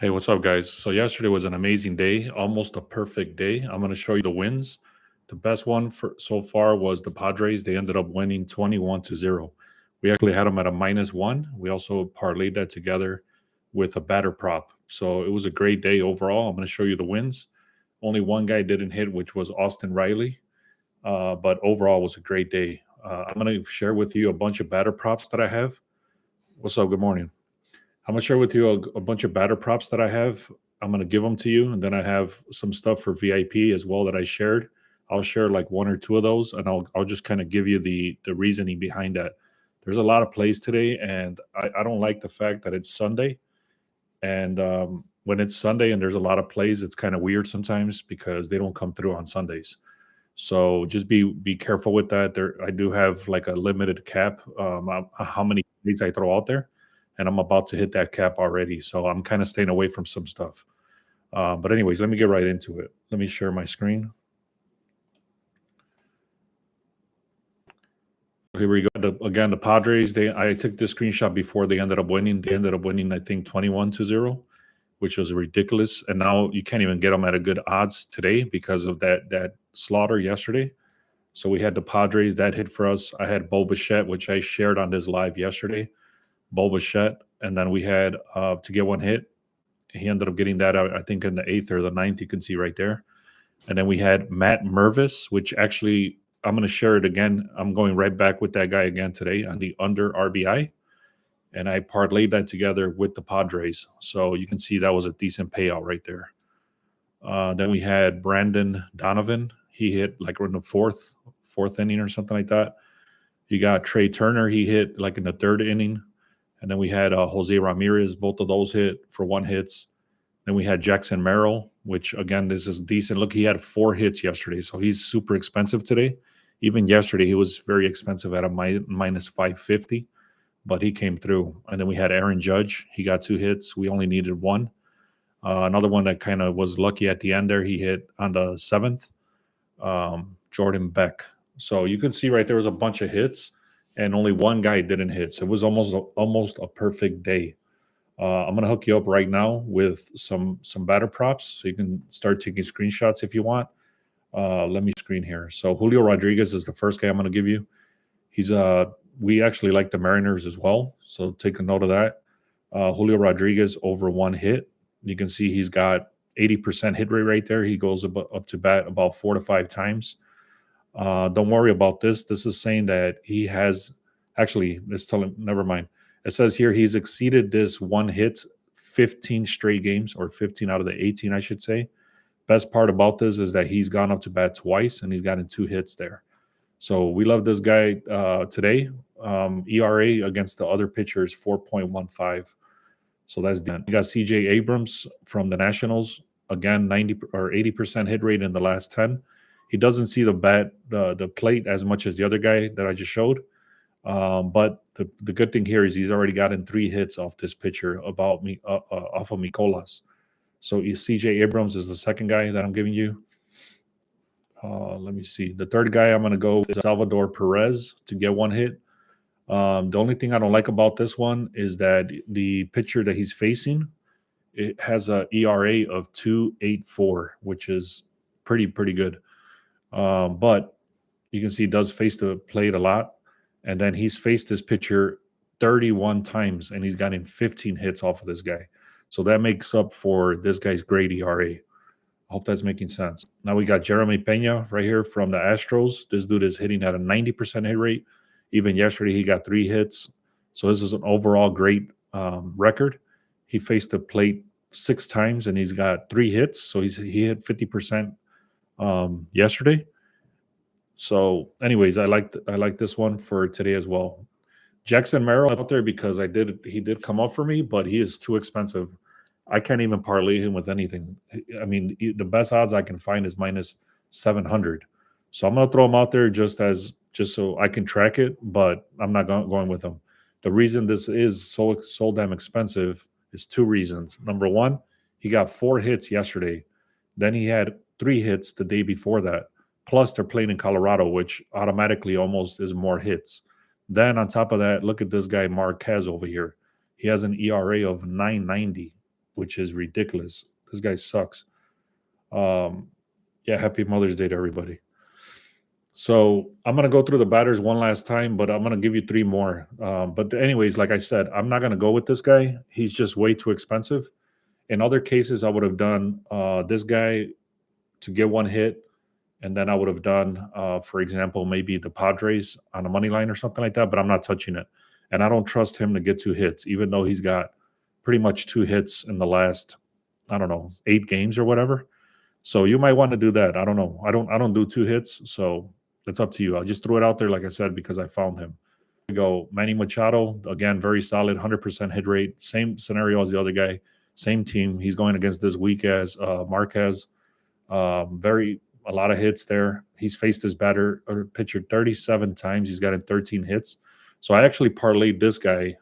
Hey, what's up, guys? So, yesterday was an amazing day, almost a perfect day. I'm going to show you the wins. The best one for so far was the Padres. They ended up winning 21-0. We actually had them at a -1. We also parlayed that together with a batter prop. So, it was a great day overall. I'm going to show you the wins. Only one guy didn't hit, which was Austin Riley. But overall, it was a great day. I'm going to share with you a bunch of batter props that I have. What's up? Good morning. I'm gonna share with you a bunch of batter props that I have. I'm gonna give them to you, and then I have some stuff for VIP as well that I shared. I'll share like one or two of those, and I'll just kind of give you the reasoning behind that. There's a lot of plays today, and I don't like the fact that it's Sunday. And when it's Sunday and there's a lot of plays, it's kind of weird sometimes because they don't come through on Sundays. So just be careful with that. There, I do have like a limited cap, how many plays I throw out there, and I'm about to hit that cap already. So I'm kind of staying away from some stuff. But anyways, let me get right into it. Let me share my screen. Here we go. Again, the Padres. I took this screenshot before they ended up winning. They ended up winning, I think, 21-0, which was ridiculous. And now you can't even get them at a good odds today because of that slaughter yesterday. So we had the Padres that hit for us. I had Bo Bichette, which I shared on this live yesterday. Bo Bichette, and then we had to get one hit. He ended up getting that out, I think, in the eighth or the ninth. You can see right there. And then we had Matt Mervis, which actually I'm going to share it again. I'm going right back with that guy again today on the under RBI. And I parlayed that together with the Padres. So you can see that was a decent payout right there. Then we had Brandon Donovan. He hit like in the fourth inning or something like that. You got Trey Turner. He hit like in the third inning. And then we had Jose Ramirez. Both of those hit for one hits. Then we had Jackson Merrill, which, again, this is decent. Look, he had 4 hits yesterday, so he's super expensive today. Even yesterday, he was very expensive at a minus 550, but he came through. And then we had Aaron Judge. He got 2 hits. We only needed one. Another one that kind of was lucky at the end there, he hit on the 7th, Jordan Beck. So you can see right there was a bunch of hits, and only one guy didn't hit. So it was almost a perfect day. I'm gonna hook you up right now with some batter props, so you can start taking screenshots if you want. Let me screen here. So Julio Rodriguez is the first guy I'm gonna give you. He's we actually like the Mariners as well, so take a note of that. Julio Rodriguez over one hit. You can see he's got 80% hit rate right there. He goes up to bat about 4 to 5 times. Don't worry about this. This is saying that he has actually. Let's tell him. Never mind. It says here he's exceeded this one hit 15 straight games, or 15 out of the 18, I should say. Best part about this is that he's gone up to bat twice and he's gotten 2 hits there. So we love this guy today. ERA against the other pitchers 4.15. So that's done. You got CJ Abrams from the Nationals. Again, 90 or 80% hit rate in the last 10. He doesn't see the plate as much as the other guy that I just showed. But the good thing here is he's already gotten 3 hits off this pitcher off of Mikolas. So CJ Abrams is the second guy that I'm giving you. Let me see. The third guy I'm going to go with Salvador Perez to get 1 hit. The only thing I don't like about this one is that the pitcher that he's facing, it has a ERA of 2.84, which is pretty good. But you can see he does face the plate a lot. And then he's faced this pitcher 31 times, and he's gotten 15 hits off of this guy. So that makes up for this guy's great ERA. I hope that's making sense. Now we got Jeremy Pena right here from the Astros. This dude is hitting at a 90% hit rate. Even yesterday, he got 3 hits. So this is an overall great record. He faced the plate 6 times, and he's got 3 hits. So he hit 50% yesterday. So, anyways, I like this one for today as well. Jackson Merrill out there because he did come up for me, but he is too expensive. I can't even parlay him with anything. I mean, the best odds I can find is minus 700. So I'm gonna throw him out there just so I can track it, but I'm not going with him. The reason this is so damn expensive is 2 reasons. Number one, he got 4 hits yesterday. Then he had 3 hits the day before that. Plus, they're playing in Colorado, which automatically almost is more hits. Then on top of that, look at this guy Marquez over here. He has an ERA of 9.90. which is ridiculous. This guy sucks. Um, yeah, happy Mother's Day to everybody. So I'm gonna go through the batters one last time, but I'm gonna give you three more. But anyways, like I said, I'm not gonna go with this guy. He's just way too expensive. In other cases, I would have done this guy to get one hit, and then I would have done, for example, maybe the Padres on a money line or something like that. But I'm not touching it, and I don't trust him to get two hits, even though he's got pretty much two hits in the last, I don't know, 8 games or whatever. So you might want to do that. I don't know. I don't do two hits, so it's up to you. I'll just throw it out there, like I said, because I found him. We go Manny Machado again, very solid, 100% hit rate. Same scenario as the other guy, same team. He's going against this weak as Marquez. Very a lot of hits there. He's faced his batter or pitcher 37 times. He's gotten 13 hits. So I actually parlayed this guy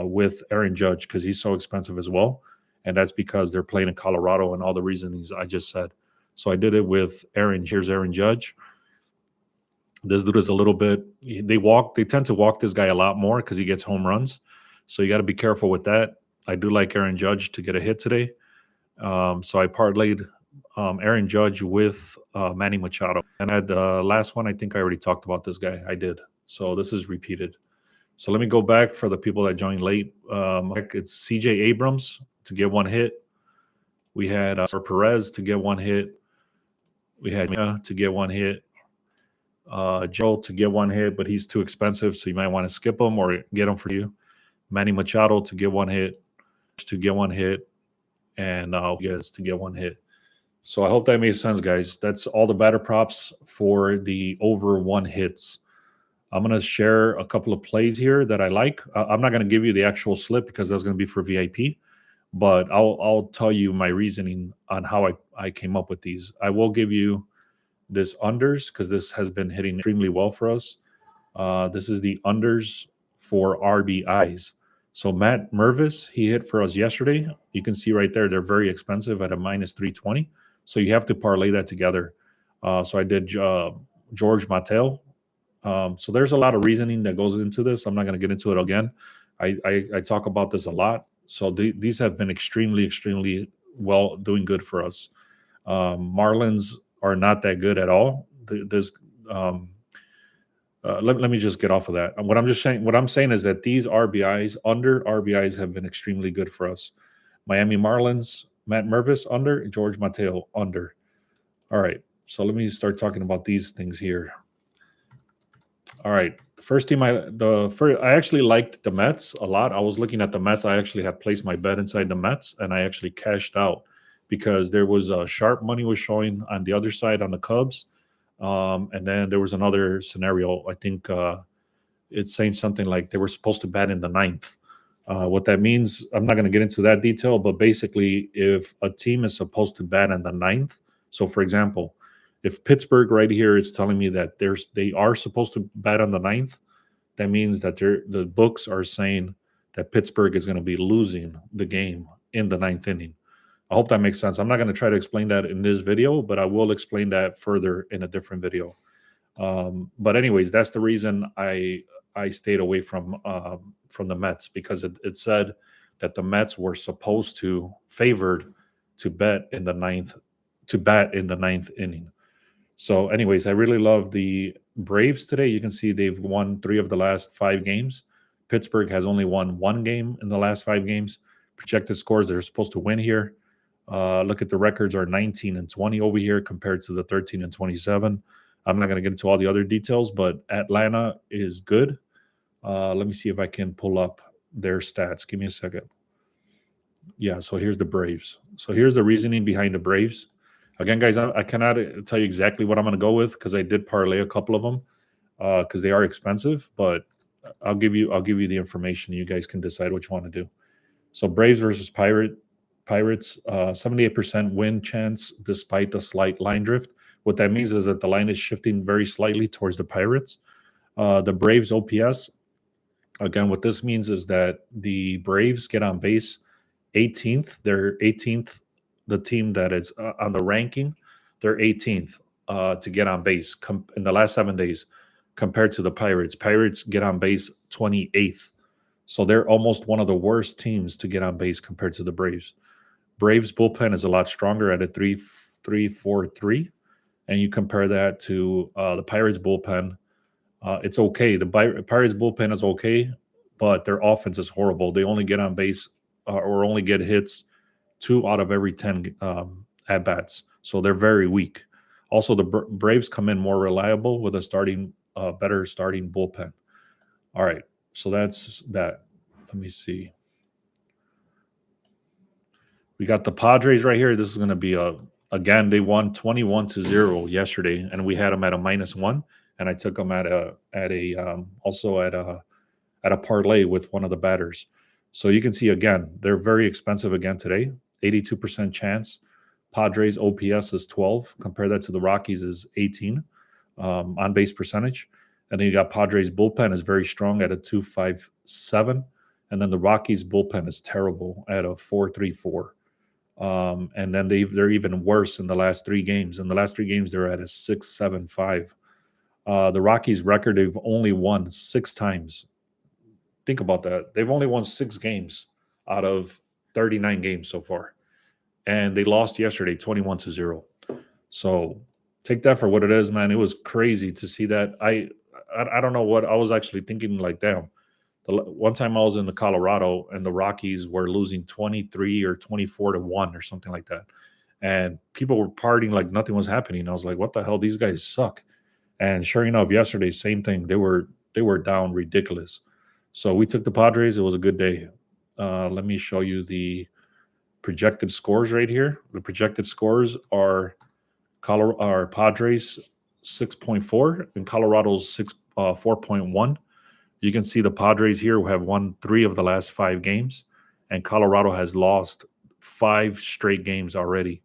with Aaron Judge because he's so expensive as well, and that's because they're playing in Colorado and all the reasons I just said. So I did it with Aaron. Here's Aaron Judge. This dude is a little bit. They tend to walk this guy a lot more because he gets home runs. So you got to be careful with that. I do like Aaron Judge to get a hit today. So I parlayed Aaron Judge with Manny Machado. And I had last one, I think I already talked about this guy. I did. So this is repeated. So let me go back for the people that joined late. It's CJ Abrams to get one hit. We had Perez to get one hit. We had to get one hit. Joel to get one hit, but he's too expensive, so you might want to skip him or get him for you. Manny Machado to get one hit, and guys to get one hit. So I hope that made sense, guys. That's all the batter props for the over one hits. I'm going to share a couple of plays here that I like. I'm not going to give you the actual slip because that's going to be for VIP, but I'll tell you my reasoning on how I came up with these. I will give you this unders because this has been hitting extremely well for us. This is the unders for RBIs. So Matt Mervis, he hit for us yesterday. You can see right there, they're very expensive at a minus 320. So you have to parlay that together. So I did George Mateo. So there's a lot of reasoning that goes into this. I'm not going to get into it again. I talk about this a lot. So these have been extremely, extremely well, doing good for us. Marlins are not that good at all. Let me just get off of that. What I'm saying is that these RBIs have been extremely good for us. Miami Marlins, Matt Mervis under, George Mateo under. All right, so let me start talking about these things here. All right, first team I actually liked the Mets a lot. I was looking at the Mets. I actually had placed my bet inside the Mets, and I actually cashed out because there was a sharp money was showing on the other side on the Cubs. And then there was another scenario. I think it's saying something like they were supposed to bat in the ninth. What that means, I'm not going to get into that detail, but basically, if a team is supposed to bat in the ninth, so for example, if Pittsburgh right here is telling me that they are supposed to bat on the ninth, that means that the books are saying that Pittsburgh is going to be losing the game in the ninth inning. I hope that makes sense. I'm not going to try to explain that in this video, but I will explain that further in a different video. But anyways, that's the reason I stayed away from the Mets, because it said that the Mets were supposed to favored to bat in the ninth inning. So anyways, I really love the Braves today. You can see they've won 3 of the last 5 games. Pittsburgh has only won 1 game in the last 5 games. Projected scores, they're supposed to win here. Look at the records are 19 and 20 over here compared to the 13 and 27. I'm not going to get into all the other details, but Atlanta is good. Let me see if I can pull up their stats. Give me a second. Yeah, so here's the Braves. So here's the reasoning behind the Braves. Again, guys, I cannot tell you exactly what I'm going to go with because I did parlay a couple of them because they are expensive, but I'll give you the information. You guys can decide what you want to do. So Braves versus Pirates, 78% win chance despite the slight line drift. What that means is that the line is shifting very slightly towards the Pirates. The Braves OPS, again, what this means is that the Braves get on base 18th. They're 18th, the team that is on the ranking. They're 18th to get on base in the last 7 days compared to the Pirates. Pirates get on base 28th. So they're almost one of the worst teams to get on base compared to the Braves. Braves bullpen is a lot stronger at a 3.43, and you compare that to the Pirates bullpen. It's okay. The Pirates bullpen is okay, but their offense is horrible. They only get on base or only get hits 2 out of every 10 at bats, so they're very weak. Also, the Braves come in more reliable with a better starting bullpen. All right, so that's that. Let me see. We got the Padres right here. This is going to be again, they won 21-0 yesterday, and we had them at a -1, and I took them at a parlay with one of the batters. So you can see again, they're very expensive again today. 82% chance. Padres OPS is 12. Compare that to the Rockies is 18 on base percentage. And then you got Padres bullpen is very strong at a 2.57. And then the Rockies bullpen is terrible at a 4.34. And then they're even worse in the last 3 games. In the last 3 games, they're at a 6.75. The Rockies record, they've only won 6 times. Think about that. They've only won 6 games out of 39 games so far. And they lost yesterday 21-0. So take that for what it is, man. It was crazy to see that. I don't know what I was actually thinking, like, damn. One time I was in the Colorado and the Rockies were losing 23 or 24-1 or something like that. And people were partying like nothing was happening. I was like, what the hell? These guys suck. And sure enough, yesterday, same thing. They were down ridiculous. So we took the Padres. It was a good day. Let me show you the projected scores right here. The projected scores are Padres 6.4 and Colorado's 4.1. You can see the Padres here who have won 3 of the last 5 games, and Colorado has lost 5 straight games already.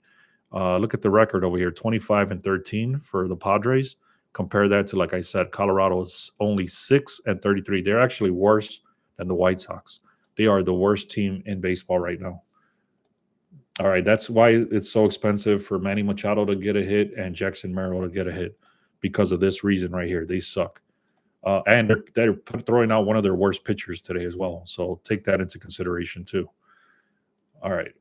Look at the record over here, 25-13 for the Padres. Compare that to, like I said, Colorado is only 6-33. They're actually worse than the White Sox. They are the worst team in baseball right now. All right, that's why it's so expensive for Manny Machado to get a hit and Jackson Merrill to get a hit, because of this reason right here. They suck. And they're throwing out one of their worst pitchers today as well. So take that into consideration too. All right.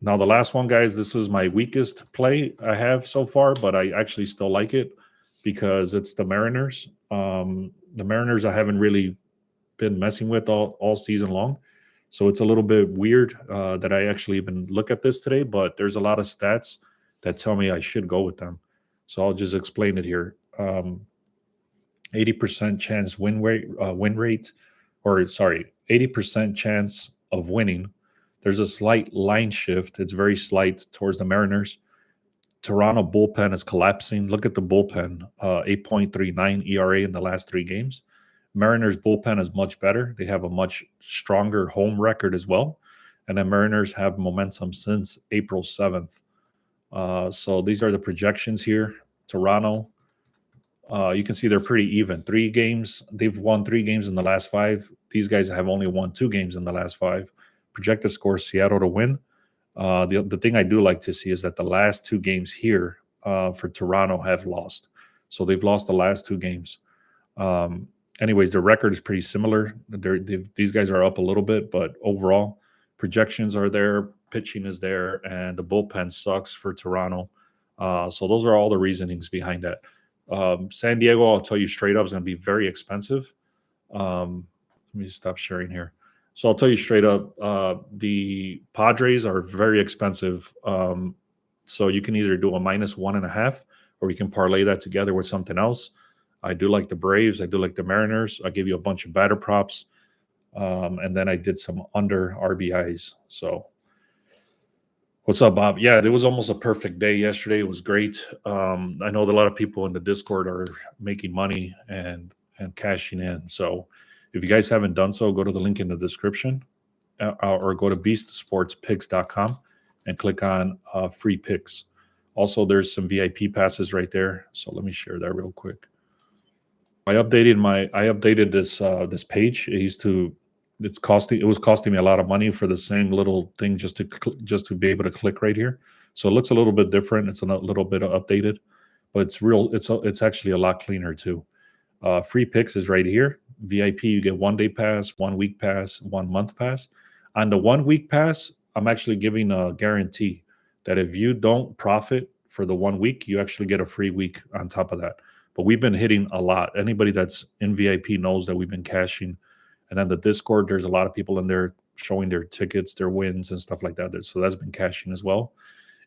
Now, the last one, guys, this is my weakest play I have so far, but I actually still like it because it's the Mariners. The Mariners I haven't really been messing with all season long. So it's a little bit weird that I actually even look at this today, but there's a lot of stats that tell me I should go with them. So I'll just explain it here. 80% chance win rate, 80% chance of winning. There's a slight line shift. It's very slight towards the Mariners. Toronto bullpen is collapsing. Look at the bullpen, 8.39 ERA in the last 3 games. Mariners bullpen is much better. They have a much stronger home record as well. And the Mariners have momentum since April 7th. So these are the projections here. Toronto, you can see they're pretty even. 3 games. They've won 3 games in the last 5. These guys have only won 2 games in the last 5. Projected score, Seattle to win. The thing I do like to see is that the last 2 games here for Toronto have lost. So they've lost the last 2 games. Anyways, the record is pretty similar. These guys are up a little bit, but overall, projections are there, pitching is there, and the bullpen sucks for Toronto. So those are all the reasonings behind that. San Diego, I'll tell you straight up, is going to be very expensive. Let me stop sharing here. So I'll tell you straight up, the Padres are very expensive. So you can either do a -1.5, or you can parlay that together with something else. I do like the Braves. I do like the Mariners. I give you a bunch of batter props. And then I did some under RBIs. So what's up, Bob? Yeah, it was almost a perfect day yesterday. It was great. I know that a lot of people in the Discord are making money and cashing in. So if you guys haven't done so, go to the link in the description or go to beastsportspicks.com and click on free picks. Also, there's some VIP passes right there. So let me share that real quick. I updated this page. It was costing me a lot of money for the same little thing just to be able to click right here. So it looks a little bit different. It's a little bit updated, but it's actually a lot cleaner too. Free picks is right here. VIP, you get 1 day pass, 1 week pass, 1 month pass. On the 1 week pass, I'm actually giving a guarantee that if you don't profit for the 1 week, you actually get a free week on top of that. But we've been hitting a lot. Anybody that's in VIP knows that we've been cashing. And then the Discord, there's a lot of people in there showing their tickets, their wins, and stuff like that. So that's been cashing as well.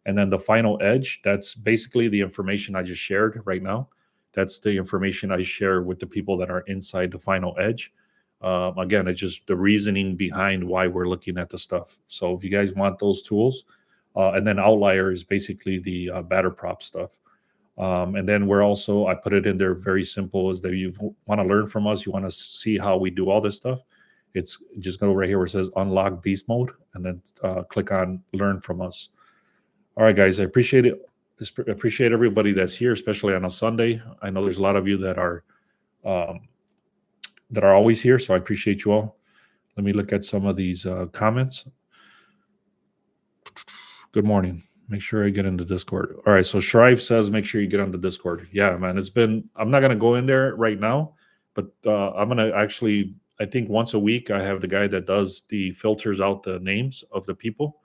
And then the final edge, that's basically the information I just shared right now. That's the information I share with the people that are inside the final edge. Again, it's just the reasoning behind why we're looking at the stuff. So if you guys want those tools, and then outlier is basically the batter prop stuff. And then we're also, I put it in there very simple, is that you want to learn from us, you want to see how we do all this stuff. It's just go right here where it says unlock beast mode, and then click on learn from us. All right, guys, I appreciate it. Appreciate everybody that's here, especially on a Sunday. I know there's a lot of you that are always here, so I appreciate you all. Let me look at some of these comments. Good morning. Make sure I get into Discord. All right, so Shrive says make sure you get on the Discord. Yeah, man, I'm not going to go in there right now, but I'm going to actually, I think once a week I have the guy that does the filters out the names of the people.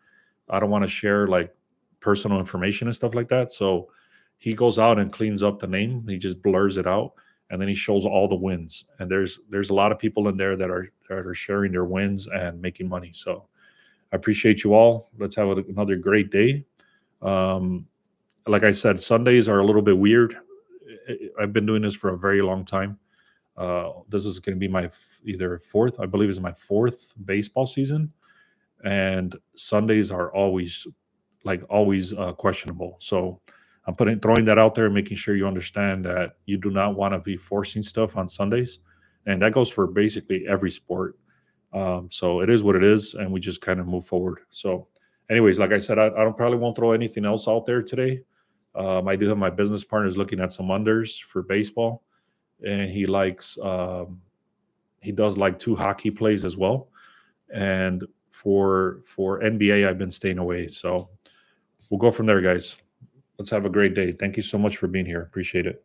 I don't want to share like personal information and stuff like that. So he goes out and cleans up the name. He just blurs it out, and then he shows all the wins. And there's a lot of people in there that are sharing their wins and making money. So I appreciate you all. Let's have another great day. Like I said, Sundays are a little bit weird. I've been doing this for a very long time. This is going to be my either fourth, I believe, is my fourth baseball season, and Sundays are always questionable. So I'm throwing that out there, making sure you understand that you do not want to be forcing stuff on Sundays, and that goes for basically every sport. So it is what it is, and we just kind of move forward. So, anyways, like I said, I probably won't throw anything else out there today. I do have my business partners looking at some unders for baseball, and he does like 2 hockey plays as well. And for NBA, I've been staying away. So we'll go from there, guys. Let's have a great day. Thank you so much for being here. Appreciate it.